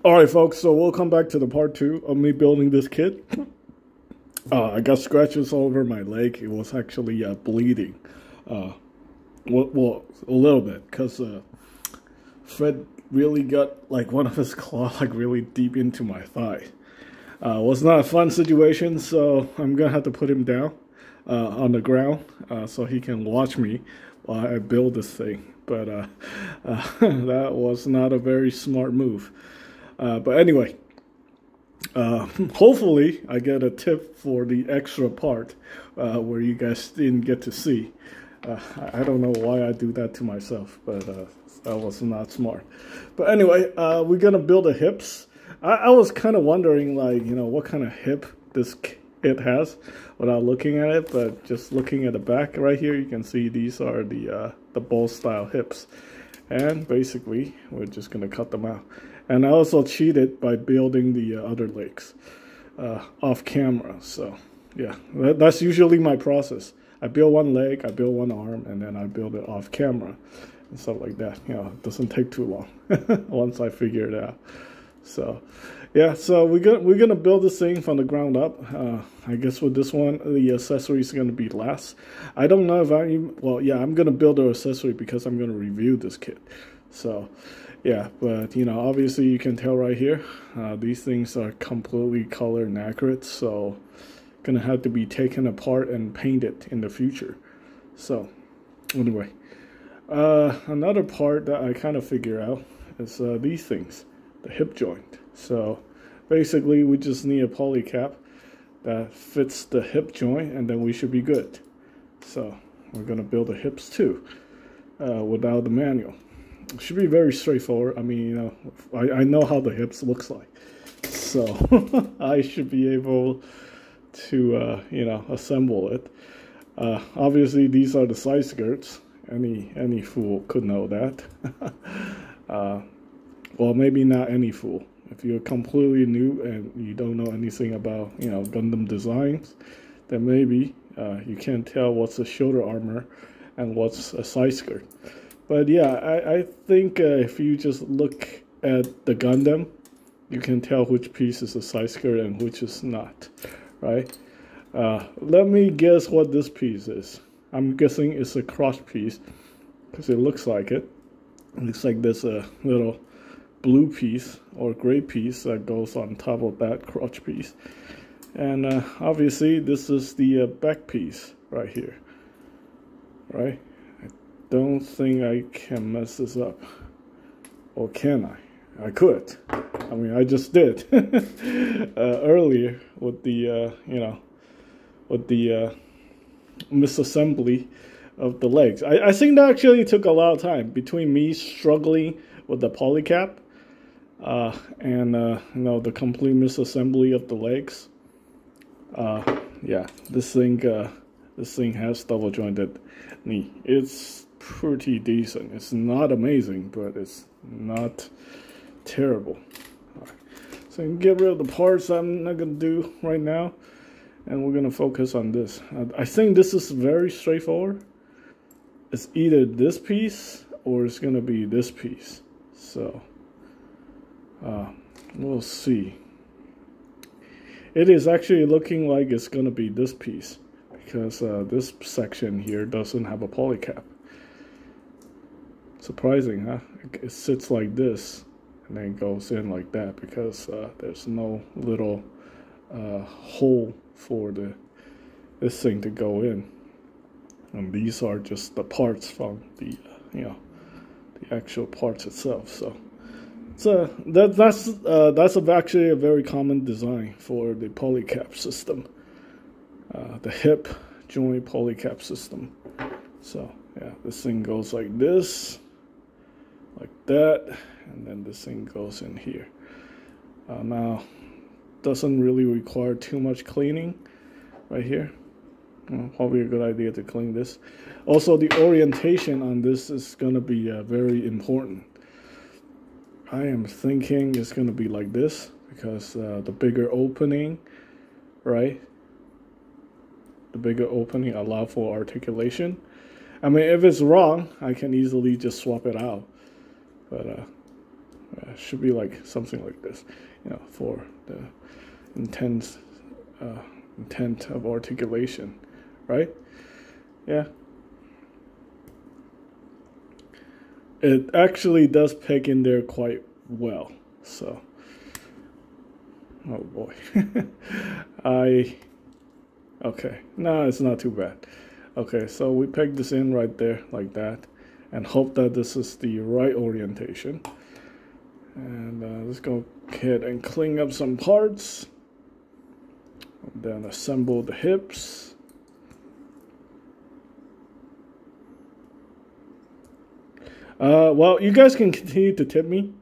Alright folks, so we'll come back to the part 2 of me building this kit. I got scratches all over my leg. It was actually bleeding. Well, a little bit, because Fred really got like one of his claws like really deep into my thigh. Was not a fun situation, so I'm gonna have to put him down on the ground so he can watch me while I build this thing. But that was not a very smart move. But anyway, hopefully I get a tip for the extra part where you guys didn't get to see. I don't know why I do that to myself, but that was not smart. But anyway, we're gonna build the hips. I was kind of wondering, like, you know, what kind of hip this kit has without looking at it, but just looking at the back right here, you can see these are the ball style hips. And basically, we're just gonna cut them out. And I also cheated by building the other legs off camera. So yeah, that's usually my process. I build one leg, I build one arm, and then I build it off camera and stuff like that. You know, it doesn't take too long once I figure it out. So yeah, so we're gonna build this thing from the ground up. I guess with this one, the accessory is gonna be last. I don't know if I'm gonna build the accessory because I'm gonna review this kit. So yeah, but you know, obviously you can tell right here, these things are completely color inaccurate, so gonna have to be taken apart and painted in the future. So anyway, another part that I kind of figure out is these things, the hip joint. So basically we just need a poly cap that fits the hip joint, and then we should be good. So we're gonna build the hips too without the manual. It should be very straightforward. I mean, you know, I know how the hips looks like, so I should be able to you know, assemble it. Obviously these are the side skirts. Any fool could know that. Well, maybe not any fool. If you're completely new and you don't know anything about, you know, Gundam designs, then maybe you can't tell what's a shoulder armor and what's a side skirt. But yeah, I think if you just look at the Gundam, you can tell which piece is a side skirt and which is not, right? Let me guess what this piece is. I'm guessing it's a crotch piece because it looks like it. It looks like there's a little blue piece or gray piece that goes on top of that crotch piece. And obviously this is the back piece right here, right? Don't think I can mess this up. Or can I? I could. I mean, I just did earlier with the, you know, with the misassembly of the legs. I think that actually took a lot of time between me struggling with the polycap and, you know, the complete misassembly of the legs. Yeah, this thing has double jointed knee. It's pretty decent. It's not amazing, but it's not terrible. Right. So I can get rid of the parts I'm not gonna do right now, and we're gonna focus on this. I think this is very straightforward. It's either this piece or it's gonna be this piece. So we'll see. It is actually looking like it's gonna be this piece because this section here doesn't have a polycap. Surprising, huh? It sits like this and then goes in like that because there's no little hole for this thing to go in. And these are just the parts from the you know, the actual parts itself. So that's actually a very common design for the polycap system, the hip joint polycap system. So yeah, this thing goes like this, like that, and then this thing goes in here. Now, doesn't really require too much cleaning right here. Probably a good idea to clean this. Also, the orientation on this is going to be very important. I am thinking it's going to be like this because the bigger opening, right? The bigger opening allow for articulation. I mean, if it's wrong, I can easily just swap it out. But should be like something like this, you know, for the intent of articulation, right? Yeah. It actually does peg in there quite well, so. Oh boy. Okay, no, it's not too bad. Okay, so we peg this in right there like that and hope that this is the right orientation. And let's go ahead and clean up some parts. And then assemble the hips. Well, you guys can continue to tip me.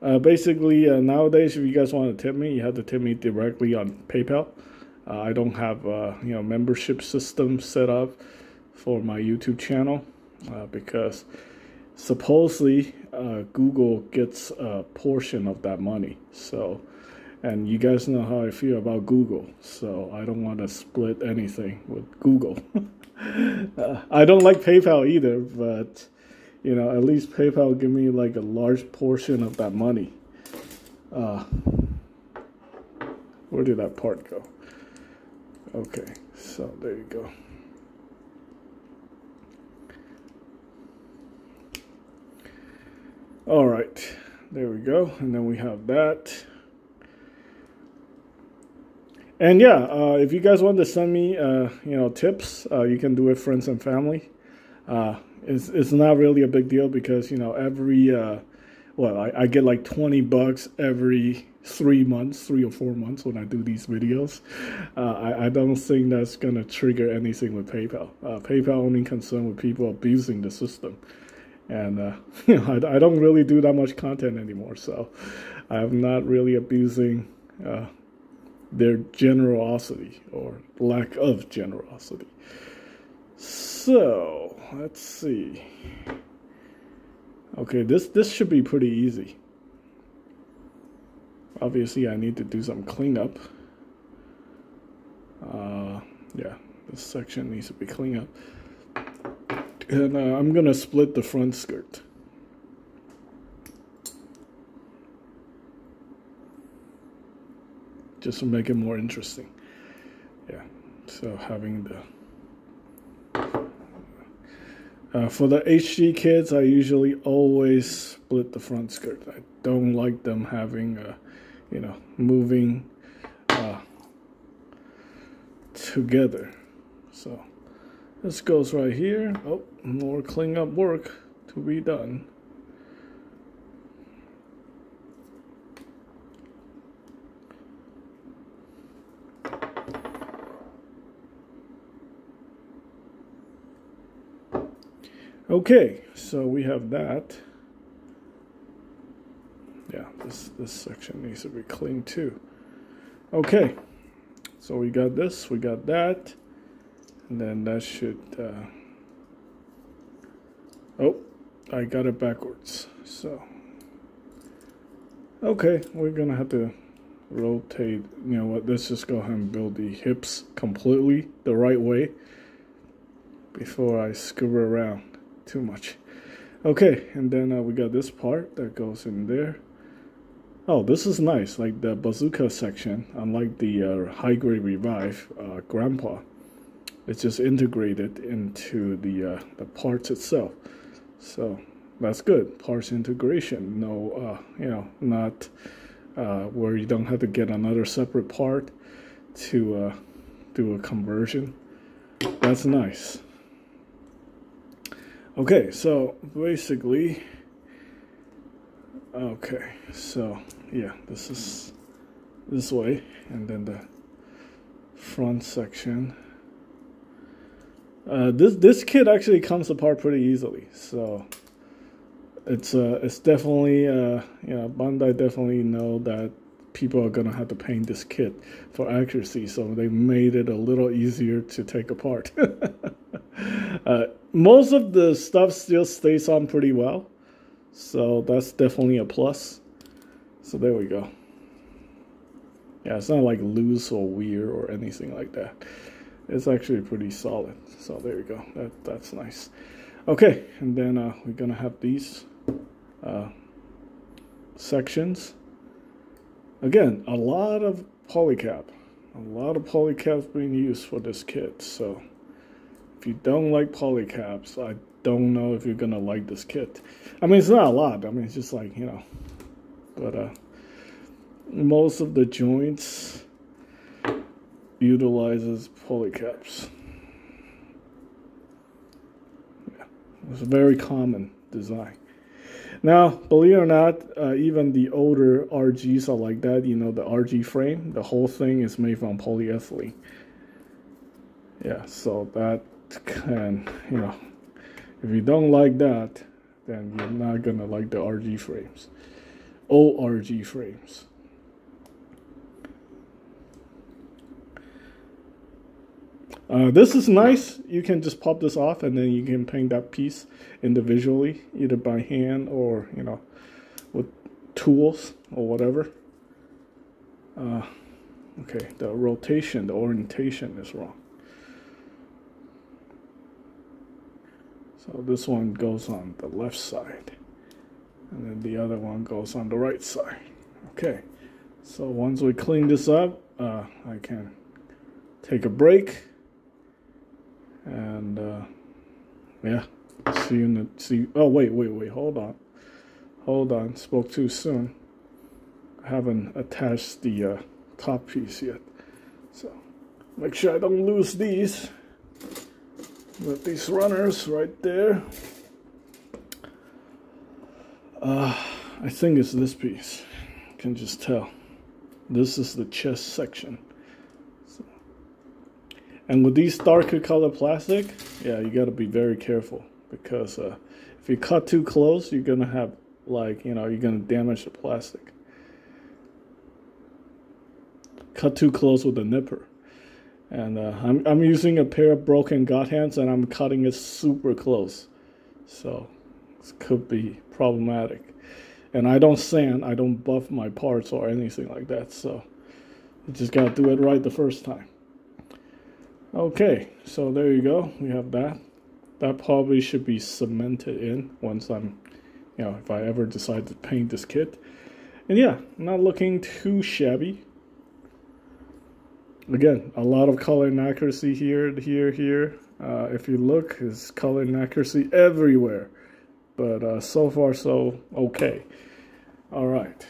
Basically, nowadays, if you guys want to tip me, you have to tip me directly on PayPal. I don't have you know, membership system set up for my YouTube channel because supposedly Google gets a portion of that money. So, and you guys know how I feel about Google, so I don't want to split anything with Google. I don't like PayPal either, but you know, at least PayPal give me like a large portion of that money. Where did that part go? Okay, so there you go. All right, there we go. And then we have that. And yeah, if you guys want to send me, you know, tips, you can do it, friends and family. It's not really a big deal because, you know, every, well, I get like $20 every 3 months, 3 or 4 months when I do these videos. I don't think that's going to trigger anything with PayPal. PayPal only concerned with people abusing the system. And, you know, I don't really do that much content anymore, so I'm not really abusing their generosity or lack of generosity. So, let's see. Okay, this should be pretty easy. Obviously, I need to do some cleanup. Yeah, this section needs to be cleaned up. And I'm gonna split the front skirt. Just to make it more interesting. Yeah, so having the... for the HG kids, I usually always split the front skirt. I don't like them having, you know, moving together. So this goes right here. Oh, more cleanup work to be done. Okay, so we have that. Yeah, this section needs to be cleaned too. Okay, so we got this, we got that, and then that should, oh, I got it backwards, so. Okay, we're gonna have to rotate, you know what, let's just go ahead and build the hips completely the right way before I screw around too much. Okay, and then we got this part that goes in there. Oh, this is nice, like the bazooka section, unlike the high grade revive grandpa. It's just integrated into the parts itself. So that's good, parts integration. No, you know, not where you don't have to get another separate part to do a conversion. That's nice. Okay, so basically, okay, so yeah, this is this way, and then the front section. This kit actually comes apart pretty easily, so it's definitely you know, Bandai definitely know that people are gonna have to paint this kit for accuracy, so they made it a little easier to take apart. Most of the stuff still stays on pretty well, so that's definitely a plus. So there we go. Yeah, it's not like loose or weird or anything like that. It's actually pretty solid. So there we go. That's nice. Okay, and then we're gonna have these sections. Again, a lot of polycap. A lot of polycaps being used for this kit. So if you don't like polycaps, I don't know if you're gonna like this kit. I mean, it's not a lot. I mean, it's just like, you know, but most of the joints utilizes polycaps. Yeah, it's a very common design. Now, believe it or not, even the older RGs are like that. You know, the RG frame, the whole thing is made from polyethylene. Yeah, so that can, you know, if you don't like that, then you're not gonna like the RG frames. Old RG frames. This is nice. You can just pop this off and then you can paint that piece individually, either by hand or, you know, with tools or whatever. Okay, the rotation, the orientation is wrong. So this one goes on the left side and then the other one goes on the right side. Okay, so once we clean this up, I can take a break. And yeah, see you in the oh wait, hold on, spoke too soon. I haven't attached the top piece yet, so make sure I don't lose these. With these runners right there, I think it's this piece. You can just tell this is the chest section. And with these darker color plastic, yeah, you got to be very careful, because if you cut too close, you're gonna have, like, you know, you're gonna damage the plastic. Cut too close with the nipper, and I'm using a pair of broken God hands, and I'm cutting it super close, so this could be problematic. And I don't sand, I don't buff my parts or anything like that, so you just gotta do it right the first time. Okay, so there you go. We have that. That probably should be cemented in once I'm, you know, if I ever decide to paint this kit. And yeah, not looking too shabby. Again, a lot of color inaccuracy here. If you look, there's color inaccuracy everywhere. But so far, so okay. All right.